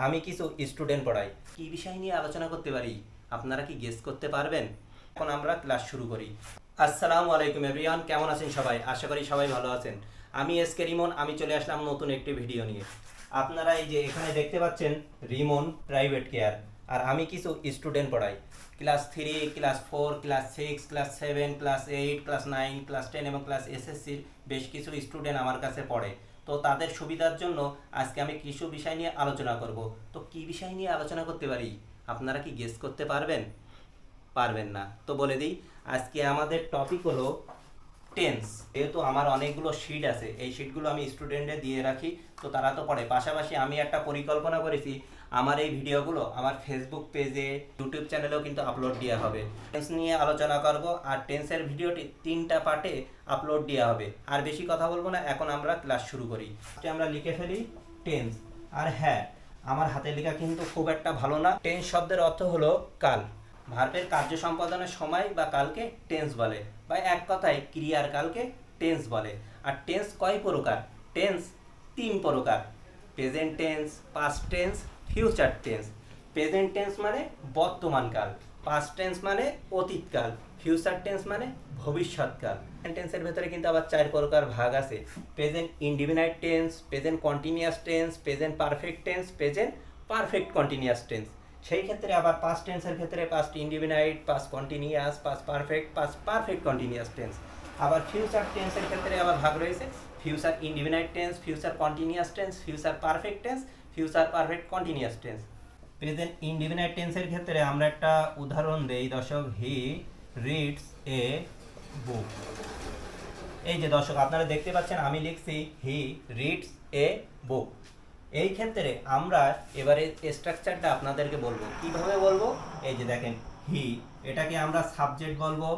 আমি কিছু স্টুডেন্ট পড়াই। কি বিষয় নিয়ে আলোচনা করতে পারি আপনারা কি গেস করতে পারবেন? এখন আমরা ক্লাস শুরু করি। আসসালামু আলাইকুম এভরিওয়ান, কেমন আছেন সবাই? আশা করি সবাই ভালো আছেন। আমি এসকে রিমন, আমি চলে আসলাম নতুন একটি ভিডিও নিয়ে। আপনারা এই যে এখানে দেখতে পাচ্ছেন রিমন প্রাইভেট কেয়ার, আর আমি কিছু স্টুডেন্ট পড়াই। Class 3, class 4, class 6, class 7, class 8, class 9, class 10 এবং ক্লাস এসএসসির বেশ কিছু স্টুডেন্ট আমার কাছে পড়ে। তো তাদের সুবিধার জন্য আজকে আমি কিছু বিষয় নিয়ে আলোচনা করব। তো কি বিষয় নিয়ে আলোচনা করতে পারি আপনারা কি গেস করতে পারবেন? পারবেন না তো বলে দিই, আজকে আমাদের টপিক হলো টেন্স। যেহেতু আমার অনেকগুলো শিট আছে, এই শিটগুলো আমি স্টুডেন্টদের দিয়ে রাখি, তো তারা তো পড়ে। পাশাপাশি আমি একটা পরিকল্পনা করেছি, আমার এই ভিডিওগুলো আমার ফেসবুক পেজে, ইউটিউব চ্যানেলেও কিন্তু আপলোড দেওয়া হবে। টেন্স নিয়ে আলোচনা করব, আর টেন্সের ভিডিওটি 3টা পার্টে আপলোড দেওয়া হবে। আর বেশি কথা বলবো না, এখন আমরা ক্লাস শুরু করি। আমরা লিখে ফেলি টেন্স। আর হ্যাঁ, আমার হাতে লেখা কিন্তু খুব একটা ভালো না। টেন্স শব্দের অর্থ হলো কাল। ভার্বের কার্য সম্পাদনের সময় বা কালকে টেন্স বলে, বা এক কথায় ক্রিয়ার কালকে টেন্স বলে। আর টেন্স কয় প্রকার? টেন্স 3 প্রকার: present tense, past tense, future tense. Present tense মানে বর্তমানকাল, পাস্ট টেন্স মানে অতীতকাল, ফিউচার টেন্স মানে ভবিষ্যৎকাল। টেন্সের ভেতরে কিন্তু আবার 4 প্রকার ভাগ আছে: present indefinite tense, present continuous tense, present perfect tense, present perfect continuous tense. সেই ক্ষেত্রে আবার পাস্ট টেন্সের ক্ষেত্রে past indefinite, past continuous, past perfect, past perfect continuous tense. আবার ফিউচার টেন্সের ক্ষেত্রে আবার ভাগ রয়েছে: future indefinite tense, future continuous tense, future perfect tense, future perfect continuous tense. Present indefinite টেন্সের ক্ষেত্রে আমরা একটা উদাহরণ দেই দর্শক, হি রিডস এ বুক। এই যে দর্শক আপনারা দেখতে পাচ্ছেন আমি লিখছি হি রিডস এ বুক। এই ক্ষেত্রে আমরা এবারে স্ট্রাকচারটা আপনাদেরকে বলবো। কিভাবে বলবো? এই যে দেখেন, হি এটাকে আমরা সাবজেক্ট বলবো,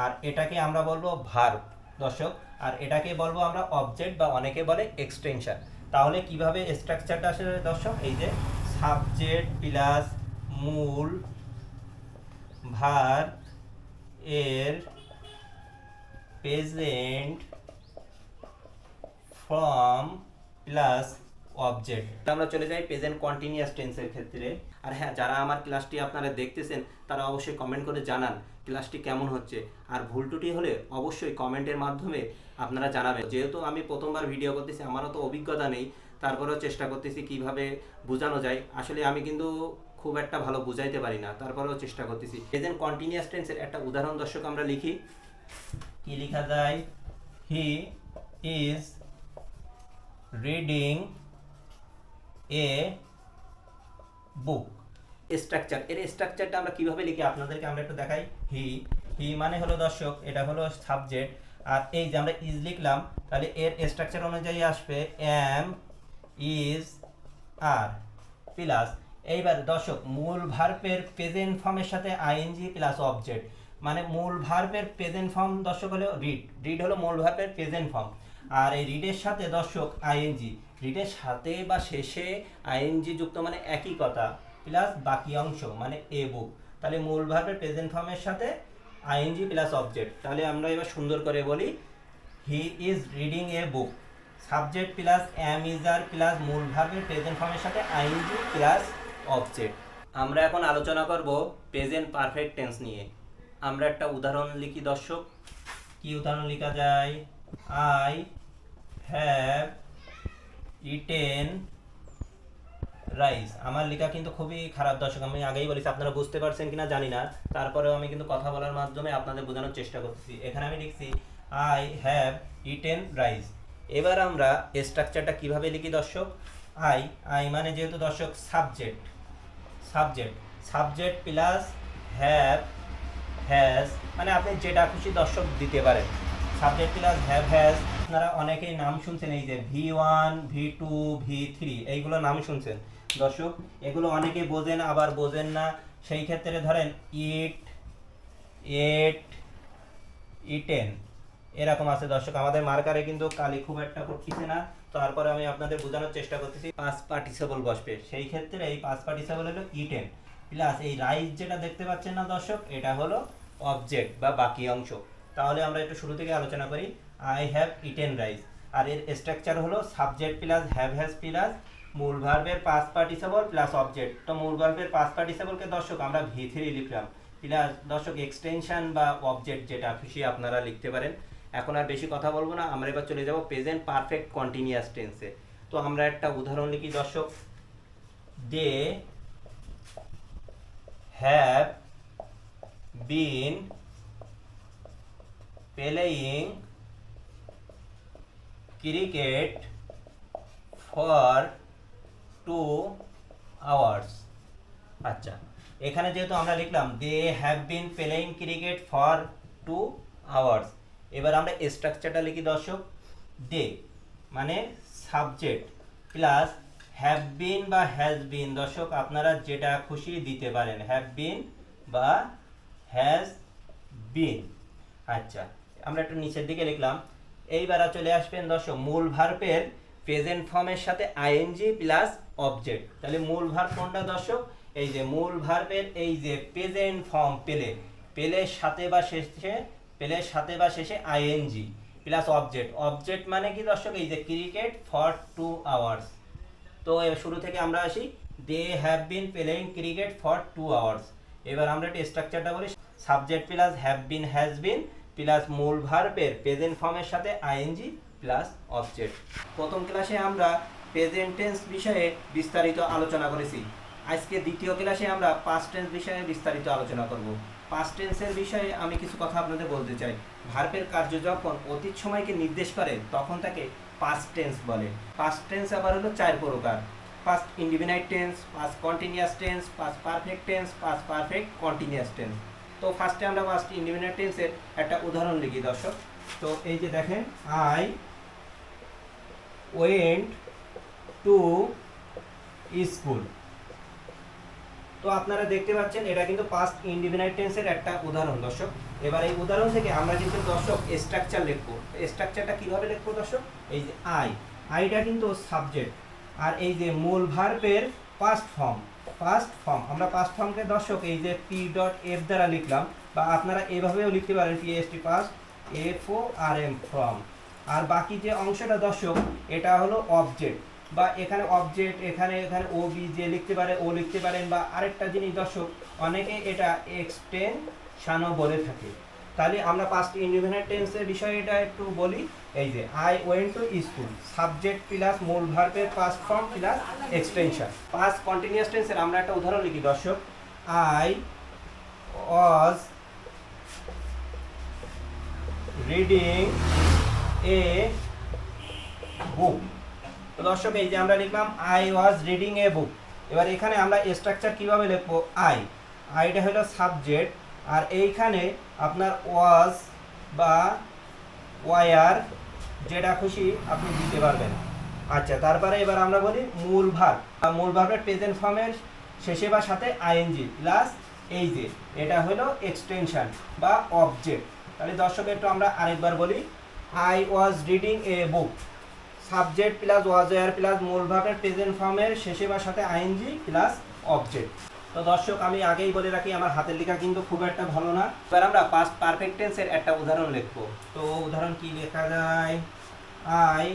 আর এটাকে আমরা বলবো ভার্ব দর্শক, আর এটাকে বলবো আমরা অবজেক্ট, বা অনেকে বলে এক্সটেনশন। তাহলে কিভাবে স্ট্রাকচারটা আসলে দর্শক, এই যে সাবজেক্ট প্লাস মূল ভার্ব এর প্রেজেন্ট ফর্ম প্লাস অবজেক্ট। আমরা চলে যাই প্রেজেন্ট কন্টিনিউয়াস টেন্সের ক্ষেত্রে। আর হ্যাঁ, যারা আমার ক্লাসটি আপনারা দেখতেছেন তারা অবশ্যই কমেন্ট করে জানান ক্লাসটি কেমন হচ্ছে। আর ভুল ত্রুটি হলে অবশ্যই কমেন্টের মাধ্যমে আপনারা জানাবেন। যেহেতু আমি প্রথমবার ভিডিও করতেছি, আমারও তো অভিজ্ঞতা নেই, তারপরেও চেষ্টা করতেছি কিভাবে বোঝানো যায়। আসলে আমি কিন্তু খুব একটা ভালো বুঝাইতে পারি না, তারপরেও চেষ্টা করতেছি। প্রেজেন্ট কন্টিনিউয়াস টেন্সের একটা উদাহরণ দর্শক আমরা লিখি। কি লেখা যায়? হি is reading a book. Structure, এর স্ট্রাকচারটা আমরা কিভাবে লিখি আপনাদেরকে আমরা একটু দেখাই। হি হি মানে হলো দর্শক, এটা হলো সাবজেক্ট, আর এই যে আমরা ইজ লিখলাম, তাহলে এর স্ট্রাকচার অনুযায়ী আসবে এম ইজ আর প্লাস। এইবার দর্শক মূল ভার্বের প্রেজেন্ট ফর্মের সাথে আইএনজি প্লাস অবজেক্ট। মানে মূল ভার্বের প্রেজেন্ট ফর্ম দর্শক হলো রিড। রিড হলো মূল ভার্বের প্রেজেন্ট ফর্ম, আর এই রিডের সাথে দর্শক আইএনজি। রিডের সাথে বা শেষে আইএনজি যুক্ত মানে একই কথা, প্লাস বাকি অংশ মানে এ বুক। তাহলে মূল ভার্বের প্রেজেন্ট ফর্মের সাথে আইএনজি প্লাস অবজেক্ট। তাহলে আমরা এবার সুন্দর করে বলি, he is reading a book. Subject plus am is are plus মূল ভার্বের প্রেজেন্ট ফর্মের সাথে আইএনজি প্লাস অবজেক্ট। আমরা এখন আলোচনা করব প্রেজেন্ট পারফেক্ট টেন্স নিয়ে। আমরা একটা উদাহরণ লিখি দর্শক। কি উদাহরণ লেখা যায়? I have eaten rice. আমার লেখা কিন্তু খুবই খারাপ দর্শক, আমি আগেই বলেছি, আপনারা বুঝতে পারছেন কিনা জানি না, তারপরেও আমি কিন্তু কথা বলার মাধ্যমে আপনাদের বোঝানোর চেষ্টা করছি। এখানে আমি লিখছি আই হ্যাভ ইটেন রাইস। এবার আমরা স্ট্রাকচারটা কিভাবে লিখি দর্শক? আই আই মানে যেহেতু দর্শক subject, subject subject plus have has, মানে আপনি যেটা খুশি দর্শক দিতে পারেন। Subject plus have has. আপনারা অনেকেই নাম শুনছেন, এই যে V1, V2, V3, এইগুলো নাম শুনছেন দর্শক। এগুলো অনেকে বোঝেন আবার বোঝেন না। সেই ক্ষেত্রে ধরেন ইট, এট, ইটেন এরকম আছে দর্শক। আমাদের মার্কারে কিন্তু কালি খুব একটা করতেছে না, তারপরে আমি আপনাদের বোঝানোর চেষ্টা করতেছি। পাস্ট পার্টিসিপল বসবে, সেই ক্ষেত্রে এই পাস্ট পার্টিসিপল হলো ইটেন, প্লাস এই রাইস যেটা দেখতে পাচ্ছেন না দর্শক, এটা হলো অবজেক্ট বা বাকি অংশ। তাহলে আমরা একটু শুরু থেকে আলোচনা করি। আই হ্যাভ ইটেন রাইস, আর এর স্ট্রাকচার হলো subject plus have has plus মূল ভার্বের পাস্ট পার্টিসিপল প্লাস অবজেক্ট। তো মূল ভার্বের পাস্ট পার্টিসিপলকে দর্শক আমরা V3 লিখলাম, প্লাস দর্শক এক্সটেনশন বা অবজেক্ট যেটা খুশি আপনারা লিখতে পারেন। এখন আর বেশি কথা বলবো না, আমরা এবার চলে যাব প্রেজেন্ট পারফেক্ট কন্টিনিউয়াস টেন্সে। তো আমরা একটা উদাহরণ লিখি দর্শক, they have been playing cricket for 2 hours. আচ্ছা, এখানে যেহেতু আমরা লিখলাম they have been playing cricket for 2 hours, এবার আমরা স্ট্রাকচারটা লিখি দর্শক, দে মানে সাবজেক্ট প্লাস হ্যাভ বিন বা হ্যাজ বিন, দর্শক আপনারা যেটা খুশি দিতে পারেন, হ্যাভ বিন বা হ্যাজ বিন। আচ্ছা, আমরা একটু নিচের দিকে লিখলাম। এইবার চলে আসবেন দর্শক মূল ভার্বের প্রেজেন্ট ফর্মের সাথে আইএনজি প্লাস অবজেক্ট। তাহলে মূল ভার্ব কোনটা দর্শক? এই যে মূল ভার্বের এই যে প্রেজেন্ট ফর্ম পেলে, পেলের সাথে বা শেষে আইএনজি প্লাস অবজেক্ট। অবজেক্ট মানে কি দর্শক? এই যে ক্রিকেট ফর 2 আওয়ার্স। তো শুরু থেকে আমরা আসি, they have been playing cricket for 2 hours. এবার আমরা একটু স্ট্রাকচারটা বলি, subject plus have been has been plus মূল ভার্বের প্রেজেন্ট ফর্মের সাথে আইএনজি প্লাস অবজেক্ট। প্রথম ক্লাসে আমরা প্রেজেন্ট টেন্স বিষয়ে বিস্তারিত আলোচনা করেছি। আজকে দ্বিতীয় ক্লাসে আমরা পাস্ট টেন্স বিষয়ে বিস্তারিত আলোচনা করব। পাস্ট টেন্সের বিষয়ে আমি কিছু কথা আপনাদের বলতে চাই। ভার্বের কার্য যখন অতীত সময়কে নির্দেশ করে তখন তাকে পাস্ট টেন্স বলে। পাস্ট টেন্স আবার হলো 4 প্রকার: past indefinite tense, past continuous tense, past perfect tense, past perfect continuous tense. তো ফার্স্টে আমরা পাস্ট ইনডিফিনাইট টেন্সের একটা উদাহরণ লিখি দর্শক। তো এই যে দেখেন, আই ওয়েন্ট টু স্কুল। তো আপনারা দেখতে পাচ্ছেন এটা কিন্তু পাস্ট ইনডিফিনাইট টেন্সের একটা উদাহরণ দর্শক। এবার এই উদাহরণ থেকে আমরা কিন্তু দর্শক স্ট্রাকচার লিখবো। স্ট্রাকচারটা কিভাবে লিখবো দর্শক? এই যে আইটা কিন্তু সাবজেক্ট, আর এই যে মূল ভার্বের পাস্ট ফর্ম। আমরা পাস্ট ফর্মকে দর্শক এই যে P.F দ্বারা লিখলাম, বা আপনারা এভাবেও লিখতে পারেন, PAST পাস্ট FORM ফর্ম। আর বাকি যে অংশটা দর্শক এটা হলো অবজেক্ট, বা এখানে অবজেক্ট, এখানে OBJ লিখতে পারে, ও লিখতে পারেন, বা আরেকটা জিনিস দর্শক অনেকে এটা এক্সটেনশনও বলে থাকে। তাহলে আমরা পাস্ট ইনডিফিনাইট টেন্সের বিষয়ে এটা একটু বলি। এই যে I went to school, subject plus মূল ভার্বের past form plus extension. Past continuous টেন্সের আমরা একটা উদাহরণ লিখি দর্শক, আই ওয়াজ রিডিং এ বুক। তো দর্শক এই যে আমরা লিখলাম আই ওয়াজ রিডিং এ বুক। এবার এখানে আমরা স্ট্রাকচার কিভাবে লিখবো? আইটা হলো সাবজেক্ট, আর এইখানে আপনার ওয়াজ বা ওয়ার যেটা খুশি আপনি দিতে পারবেন। আচ্ছা, তারপরে এবার আমরা বলি মূল ভার্বের প্রেজেন্ট ফর্মের শেষে বা সাথে আইএনজি প্লাস এই যে এটা হলো এক্সটেনশন বা অবজেক্ট। তাহলে দর্শক একটু আমরা আরেকবার বলি, I was reading a book, subject plus was were plus মূল ভার্বের প্রেজেন্ট ফর্মের শেষে বা সাথে আইএনজি প্লাস অবজেক্ট। তো দর্শক আমি আগেই বলে রাখি আমার হাতের লেখা কিন্তু খুব একটা ভালো না। এবার আমরা পাস্ট পারফেক্ট টেন্সের একটা উদাহরণ লিখবো। তো উদাহরণ কি লেখা যায়? I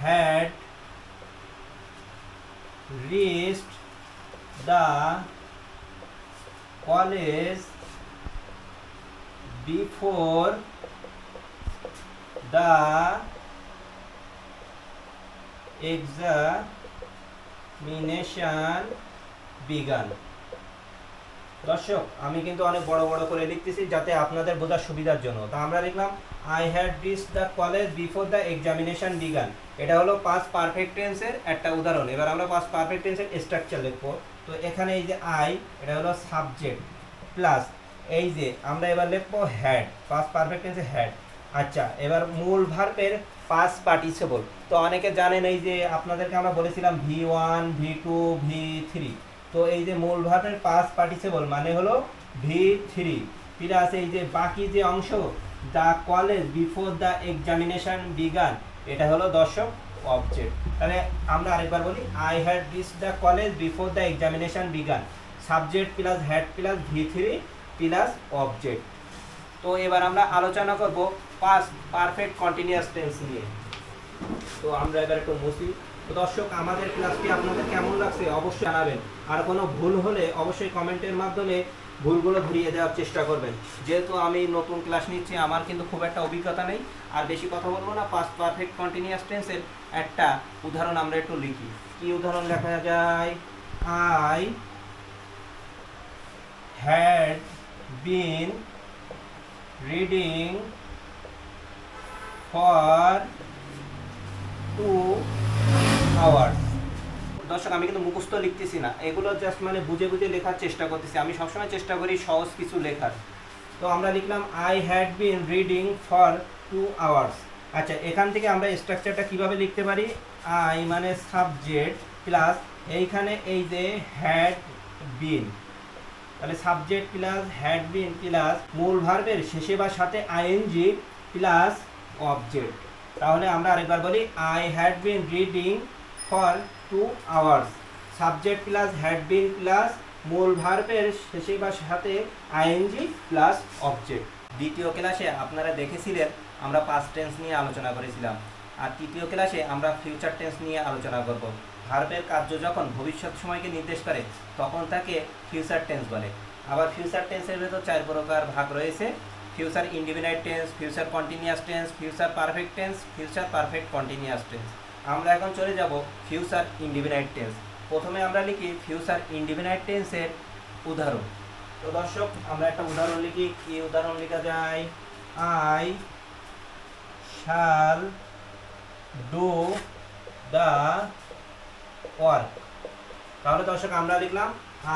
had reached the college before the examination began. দর্শক আমি কিন্তু অনেক বড় বড় করে লিখতেছি যাতে আপনাদের বোঝার সুবিধার জন্য। তা আমরা লিখলাম I had reached the college before the examination began. এটা হলো পাস্ট পারফেক্ট টেন্সের একটা উদাহরণ। এবার আমরা পাস্ট পারফেক্ট টেন্সের স্ট্রাকচার লিখবো। তো এখানে এই যে এটা হলো সাবজেক্ট প্লাস এই যে আমরা এবার লিখবো হ্যাড, পাস্ট পারফেক্ট টেন্সে হ্যাড। আচ্ছা, এবার মূল ভার্বের পাস্ট পার্টিসিপল। তো অনেকে জানেন এই যে আপনাদেরকে আমরা বলেছিলাম V1 V2 V3। তো এই যে মূল ভার্বের পাস্ট পার্টিসিপল মানে হলো V3 প্লাস এই যে বাকি যে অংশ the college before the examination began, এটা হলো দর্শক অবজেক্ট। তাহলে আমরা আরেকবার বলি, I had reached the college before the examination began, subject plus had plus V3 plus object. তো এবার আমরা আলোচনা করব পাস্ট পারফেক্ট কন্টিনিউয়াস টেন্স নিয়ে। তো আমরা এবার একটু মুছি তো দর্শক, আমাদের ক্লাসটি আপনাদের কেমন লাগছে অবশ্যই জানাবেন, আর কোনো ভুল হলে অবশ্যই কমেন্টের মাধ্যমে ভুলগুলো ধরিয়ে দেওয়ার চেষ্টা করবেন। যেহেতু আমি নতুন ক্লাস নিচ্ছি, আমার কিন্তু খুব একটা অভিজ্ঞতা নেই, আর বেশি কথা বলবো না। পাস্ট পারফেক্ট কন্টিনিউয়াস টেন্সের একটা উদাহরণ আমরা একটু লিখি। কি উদাহরণ লেখা যায়? I had been reading for 2 hours. দর্শক, আমি কিন্তু মুখস্থ লিখতেছি না, এগুলো জাস্ট মানে বুঝে বুঝে লেখার চেষ্টা করতেছি। আমি সবসময় চেষ্টা করি সহজ কিছু লেখার। তো আমরা লিখলাম I had been reading for 2 hours. আচ্ছা, এখান থেকে আমরা স্ট্রাকচারটা কিভাবে লিখতে পারি? আই মানে সাবজেক্ট প্লাস এইখানে এই যে হ্যাড বিন, তাহলে subject plus had been plus মূল ভার্বের শেষে বা সাথে আইএনজি প্লাস অবজেক্ট। তাহলে আমরা আরেকবার বলি, I had been reading for 2 hours. Subject plus had been plus মূল ভার্বের শেষে বা সাথে আইএনজি প্লাস অবজেক্ট। দ্বিতীয় ক্লাসে আপনারা দেখেছিলেন আমরা পাস্ট টেন্স নিয়ে আলোচনা করেছিলাম, আর তৃতীয় ক্লাসে আমরা ফিউচার টেন্স নিয়ে আলোচনা করব। ভার্বের কার্য যখন ভবিষ্যৎ সময়কে নির্দেশ করে তখন তাকে ফিউচার টেন্স বলে। আবার ফিউচার টেন্সের ভেতর 4 প্রকার ভাগ রয়েছে: future indefinite tense, future continuous tense, future perfect tense, future perfect continuous tense. আমরা এখন চলে যাব ফিউচার ইনডিফিনাইট টেন্স। প্রথমে আমরা লিখি ফিউচার ইনডিফিনাইট টেন্সের উদাহরণ। তো দর্শক, আমরা একটা উদাহরণ লিখি। কি উদাহরণ লেখা যায়? I shall do the work. তাহলে দর্শক, আমরা লিখলাম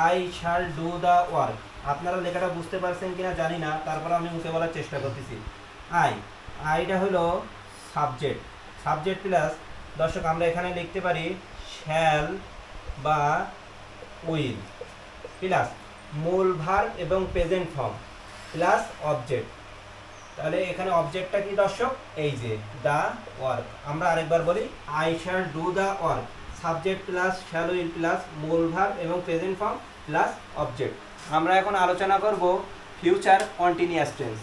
I shall do the work. আপনারা লেখাটা বুঝতে পারছেন কিনা জানি না, তারপর আমি মুখে বলার চেষ্টা করতেছি। আইটা হলো সাবজেক্ট, সাবজেক্ট প্লাস দর্শক আমরা এখানে লিখতে পারি শ্যাল বা উইল প্লাস মূল ভার্ব এবং প্রেজেন্ট ফর্ম প্লাস অবজেক্ট। তাহলে এখানে অবজেক্টটা কি দর্শক? এই যে দ্য ওয়ার্ক। আমরা আরেকবার বলি, I shall do the work. Subject plus shall will plus মূল ভার্ব এবং প্রেজেন্ট ফর্ম প্লাস অবজেক্ট। আমরা এখন আলোচনা করব ফিউচার কন্টিনিউয়াস টেন্স।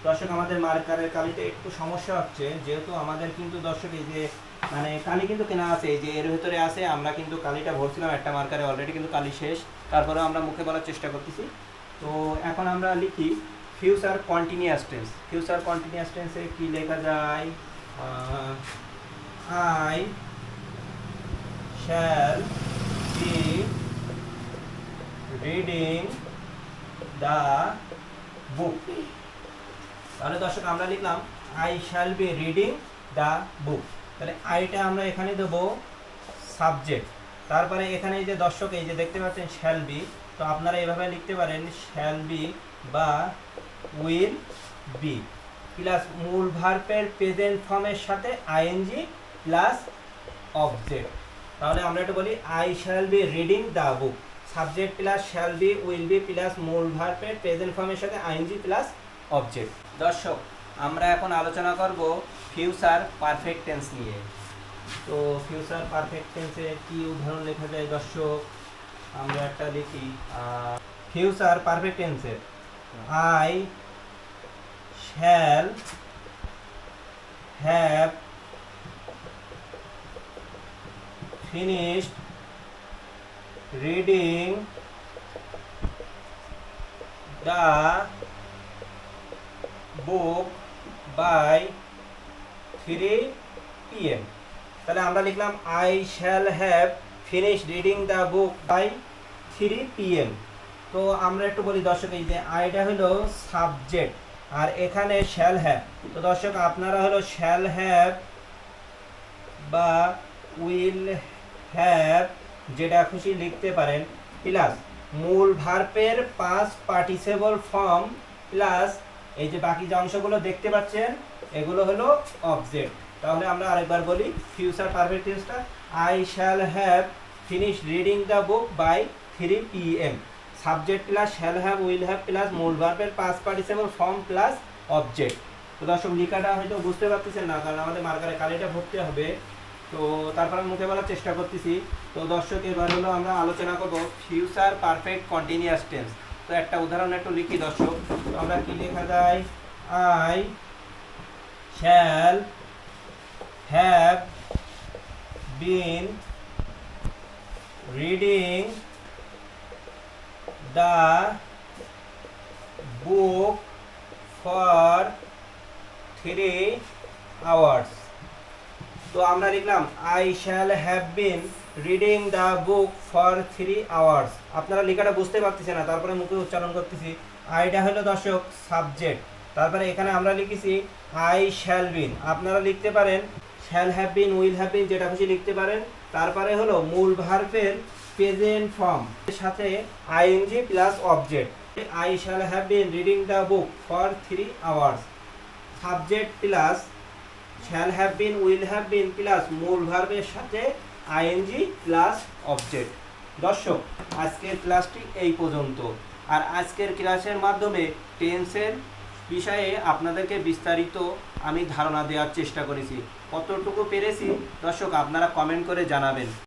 দর্শক, আমাদের মার্কারের কালিতে একটু সমস্যা হচ্ছে, যেহেতু আমাদের কিন্তু দর্শক এই যে মানে কালি কিন্তু কেনা আছে, এই যে এর ভেতরে আছে। আমরা কিন্তু কালিটা ভরছিলাম একটা মার্কারে, অলরেডি কিন্তু কালি শেষ, তারপরেও আমরা মুখে বলার চেষ্টা করতেছি। তো এখন আমরা লিখি future continuous tense. Future continuous টেন্সে কি লেখা যায়? I shall be reading the book. তাহলে দর্শক, আমরা লিখলাম I shall be reading the book. তাহলে আইটা আমরা এখানে দেবো সাবজেক্ট, তারপরে এখানে এই যে দর্শক এই যে দেখতে পাচ্ছেন শ্যাল বি, তো আপনারা এভাবে লিখতে পারেন শ্যাল বি বা উইল বি প্লাস মূল ভার্বের প্রেজেন্ট ফর্মের সাথে আইএনজি প্লাস অবজেক্ট। তাহলে আমরা একটু বলি I shall be reading the book. Subject plus shall be will be plus মূল ভার্বের প্রেজেন্ট ফর্মের সাথে আইএনজি প্লাস অবজেক্ট। দর্শক, আমরা এখন আলোচনা করব ফিউচার পারফেক্ট টেন্স নিয়ে। তো ফিউচার পারফেক্ট টেন্সে কি উদাহরণ লেখা যায় দর্শক? আমরা একটা লিখি ফিউচার পারফেক্ট টেন্সে I shall have finished reading the book by 3 PM। তাহলে আমরা লিখলাম I shall have finish reading the book by 3 PM। তো আমরা একটু বলি দর্শক, এই যে আইটা হলো সাবজেক্ট আর এখানে শ্যাল হ্যাভ। তো দর্শক, আপনারা হলো শ্যাল হ্যাভ বা উইল হ্যাভ যেটা খুশি লিখতে পারেন প্লাস মূল ভার্বের পাস্ট পার্টিসিপল ফর্ম প্লাস এই যে বাকি যে অংশগুলো দেখতে পাচ্ছেন এগুলো হলো অবজেক্ট। তাহলে আমরা আরেকবার বলি ফিউচার পারফেক্ট টেন্সটা I shall have finish reading the book by 3 PM। Subject plus shall have will have plus মূল ভার্বের past participle form plus object. তো দর্শক, লেখাটা হয়তো বুঝতে পারতেছেন না, কারণ আমাদের মার্কারে কালিটা ভরতে হবে। তো তারপর আমি মুখে বলার চেষ্টা করতেছি। তো দর্শক, এবার হলো আমরা আলোচনা করব ফিউচার পারফেক্ট কন্টিনিউয়াস টেন্স। তো একটা উদাহরণ একটু লিখি দর্শক। তো আমরা কি লেখা যায়? I shall have been reading the book for 3 hours। তো আমরা লিখলাম I shall have been reading the book for 3 hours। আপনারা লেখাটা বুঝতে পারতেছেন না, তারপরে মুখে উচ্চারণ করতেছি। আইটা হলো দর্শক সাবজেক্ট, তারপরে এখানে আমরা লিখেছি আই শ্যাল বিন। আপনারা লিখতে পারেন shall have been, will have বিন, যেটা খুশি লিখতে পারেন। তারপরে হলো মূল ভার্বের প্রেজেন্ট ফর্ম এর সাথে ING plus object. I shall have been reading the book for 3 hours, subject plus shall have been, will have been plus মূল ভার্বের সাথে আইএনজি প্লাস অবজেক্ট। দর্শক, আজকের ক্লাসটি এই পর্যন্ত। আর আজকের ক্লাসের মাধ্যমে টেন্সের বিষয়ে আপনাদেরকে বিস্তারিত আমি ধারণা দেওয়ার চেষ্টা করেছি। কতটুকু পেরেছি দর্শক আপনারা কমেন্ট করে জানাবেন।